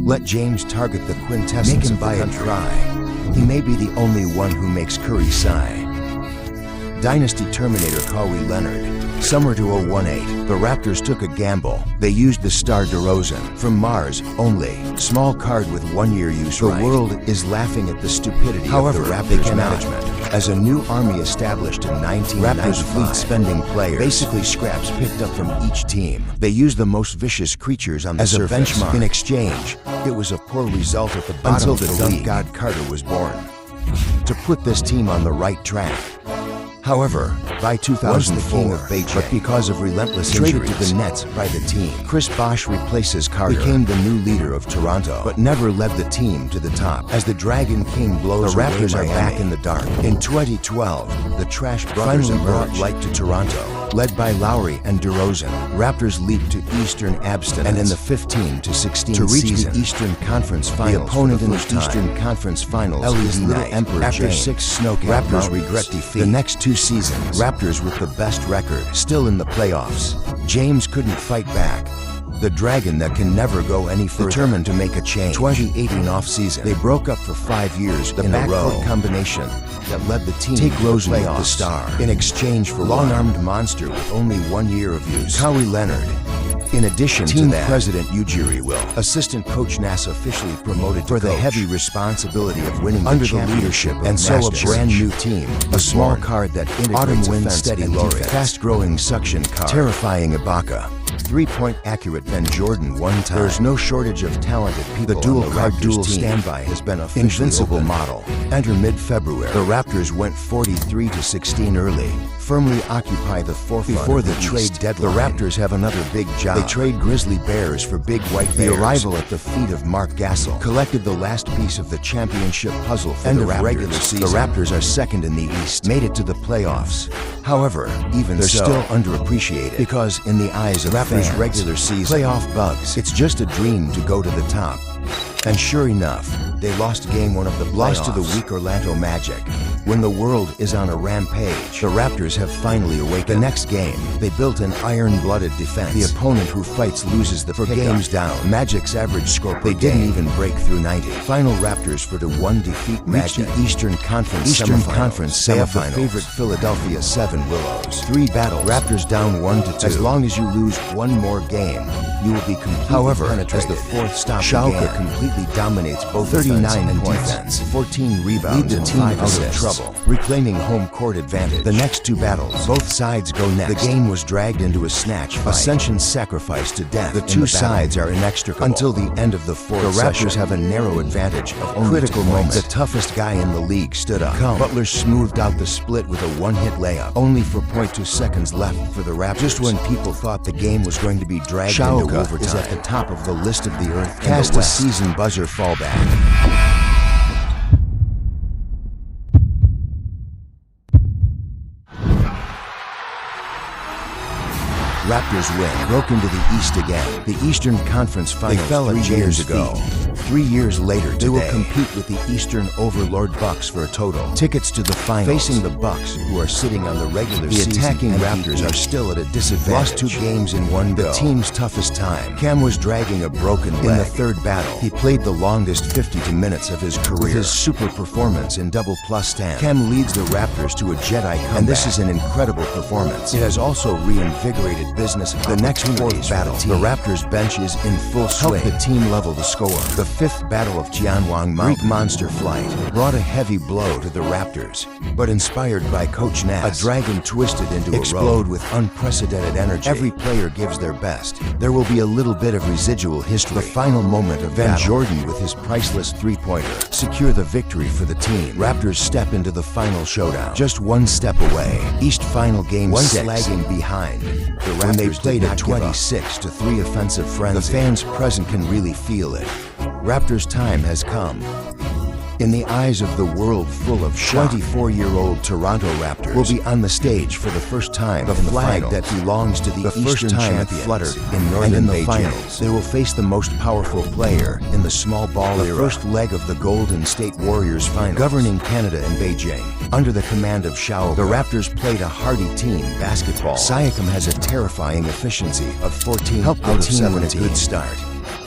Let James target the quintessence. Make him buy a try. He may be the only one who makes Curry sigh. Dynasty Terminator Leonard. Summer 2018, the Raptors took a gamble. They used the star DeRozan from Mars only. Small card with 1-year use right. The world is laughing at the stupidity of the Raptors management. As a new army established in 1995, Raptors fleet spending players, basically scraps picked up from each team. They used the most vicious creatures on the surface. As a benchmark. In exchange, it was a poor result at the bottom until the dunk god Carter was born. To put this team on the right track. However, by 2004, but because of relentless injuries, traded to the Nets by the team. Chris Bosh replaces Carter, became the new leader of Toronto, but never led the team to the top. As the Dragon King blows, the Raptors are back in the dark. In 2012, the Trash Brothers finally brought light to Toronto. Led by Lowry and DeRozan, Raptors leaped to Eastern abstinence, and in the 15-16 to reach season, the Eastern Conference Finals. The opponent in the Eastern Conference Finals is Little Emperor After James. 6 snow-capped Raptors regret defeat. The next 2 seasons, Raptors with the best record, still in the playoffs. James couldn't fight back. The Dragon that can never go any further, determined to make a change. 2018 off-season, they broke up for 5 years in a row. Combination that led the team take Rosen with the star in exchange for long-armed monster with only 1 year of use, Kawhi Leonard. In addition to that, President Ujiri Will, assistant coach Nass officially promoted for the heavy responsibility of winning under the leadership of and so a brand new team, a small card that integrates offense steady laureate, fast-growing suction card, terrifying Ibaka. 3-point accurate Ben Jordan one time. There's no shortage of talented people. The dual card dual standby has been officially invincible open. Model. Enter mid-February. The Raptors went 43-16 early. Firmly occupy the forefront before the trade deadline. The Raptors have another big job. They trade Grizzly Bears for Big White Bears. The arrival at the feet of Mark Gasol collected the last piece of the championship puzzle for the Raptors. Regular season. The Raptors are second in the East, made it to the playoffs. However, even they're still underappreciated because in the eyes of Raptors regular season playoff bugs, it's just a dream to go to the top. And sure enough, they lost game 1 of the playoffs. Lost to the weak Orlando Magic. When the world is on a rampage, the Raptors have finally awakened. The next game, they built an iron-blooded defense. The opponent who fights loses the pick games down. Magic's average score per game. They didn't even break through 90. Final Raptors for the 1 defeat Magic. The Eastern Conference semifinals. They have the favorite Philadelphia 7 Willows. 3 battles. Raptors down 1-2. As long as you lose 1 more game, you will be completely penetrated. As the 4th stop Schalke completely dominates both 39 and defense, 14 rebounds, lead the team out of trouble, reclaiming home court advantage. The next 2 battles, both sides go next. The game was dragged into a snatch fight. Ascension's sacrifice to death. The 2 sides are inextricable until the end of the 4th. The Raptors have a narrow advantage of only critical moments. The toughest guy in the league stood up. Butler smoothed out the split with a 1-hit layup, only for 0.2 seconds left for the Raptors. Just when people thought the game was going to be dragged into overtime, is at the top of the list of the earth. Cast a season buzzer fallback. Raptors win. Broke into the East again. The Eastern Conference Finals. They fell 3 years ago. 3 years later, they will compete with the Eastern Overlord Bucks for a total. Tickets to the finals. Facing the Bucks, who are sitting on the regular season. The attacking Raptors are still at a disadvantage. Lost 2 games in 1 go. The team's toughest time. Cam was dragging a broken leg. In the 3rd battle, he played the longest 52 minutes of his career. With his super performance in double plus 10, Cam leads the Raptors to a Jedi comeback. And this is an incredible performance. It has also reinvigorated business. The next 4th battle, the Raptors bench is in full swing. Helped the team level the score. The 5th battle of Tianwang Greek Monster Flight brought a heavy blow to the Raptors, but inspired by Coach Nass, a dragon twisted into explode with unprecedented energy. Every player gives their best. There will be a little bit of residual history. The final moment of Ben Jordan with his priceless 3-pointer secure the victory for the team. Raptors step into the final showdown, just 1 step away. East final game 6, lagging behind. The Raptors when they played a 26-3 offensive frenzy. The fans present can really feel it. Raptors' time has come. In the eyes of the world full of shock, 24-year-old Toronto Raptors will be on the stage for the first time. The flag that belongs to the Eastern champions fluttered in Northern and in the finals. They will face the most powerful player in the small ball era. The first leg of the Golden State Warriors final, governing Canada and Beijing. Under the command of Shao, the Raptors played a hardy team basketball. Siakam has a terrifying efficiency of 14 out of 17. A good start.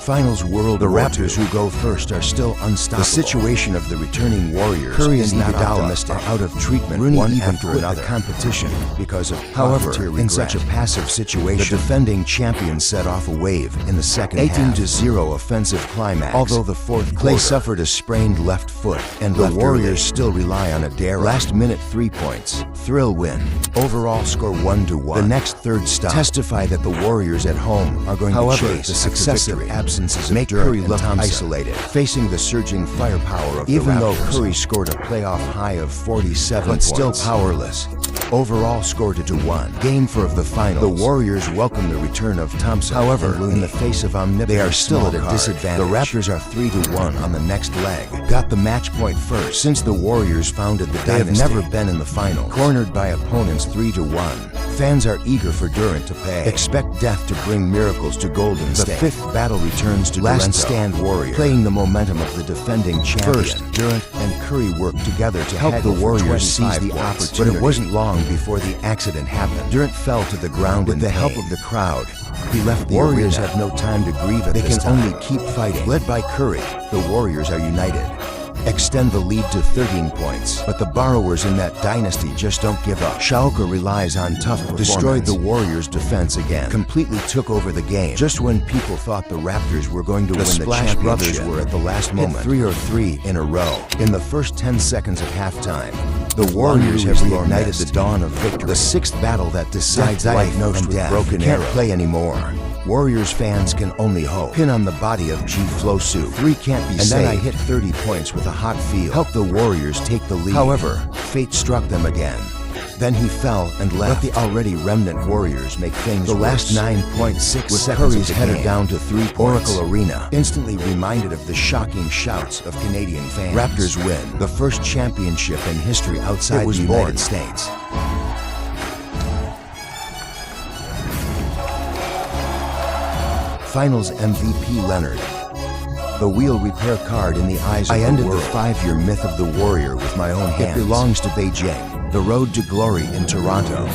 Finals World The Raptors who go first are still unstoppable. The situation of the returning Warriors Curry is not optimistic. Out of treatment Rooney one even after quit another. the competition because of However, in such a passive situation, the defending champions set off a wave in the second 18-0 offensive climax. Although the fourth Clay suffered a sprained left foot, and the Warriors still rely on a dare last-minute 3 points. Thrill win. Overall score 1-1. The next third stop testify that the Warriors at home are going to chase the successive absences of Curry look isolated, facing the surging firepower of even though Curry scored a playoff high of 47 points, still powerless. Overall score 2-1. Game 4 of the final. The Warriors welcome the return of Thompson. However, in the face of omnipotent, they are still at a disadvantage. The Raptors are 3-1 on the next leg. Got the match point first. Since the Warriors founded the dynasty, they have never been in the final. Cornered by opponents 3-1. Fans are eager for Durant to pay. Expect death to bring miracles to Golden State. The fifth battle returns to Last Stand Warrior, playing the momentum of the defending champion. First, Durant and Curry worked together to help the Warriors seize the opportunity. But it wasn't long before the accident happened. Durant fell to the ground with the help of the crowd. He left the Warriors have no time to grieve at this time. They can only keep fighting. Led by Curry, the Warriors are united. Extend the lead to 13 points. But the borrowers in that dynasty just don't give up. Schalke relies on tough performance. Destroyed the Warriors' defense again. Completely took over the game. Just when people thought the Raptors were going to win the championship, brothers were at the last moment. Hit 3 or 3 in a row. In the first 10 seconds of halftime, the Warriors have reignited the dawn of victory. The sixth battle that decides life and death. Broken can't play anymore. Warriors fans can only hope. Pin on the body of G. Flosu. 3 can't be saved. And then I hit 30 points with a hot field. Helped the Warriors take the lead. However, fate struck them again. Then he fell and left. Let the already remnant Warriors make things the last 9.6 seconds Curry's headed down to 3 points. Oracle Arena, instantly reminded of the shocking shouts of Canadian fans. Raptors win the first championship in history outside the United States. Finals MVP Leonard. The wheel repair card in the eyes of the world. I ended the 5-year myth of the Warrior with my own hands. It belongs to Beijing. The road to glory in Toronto.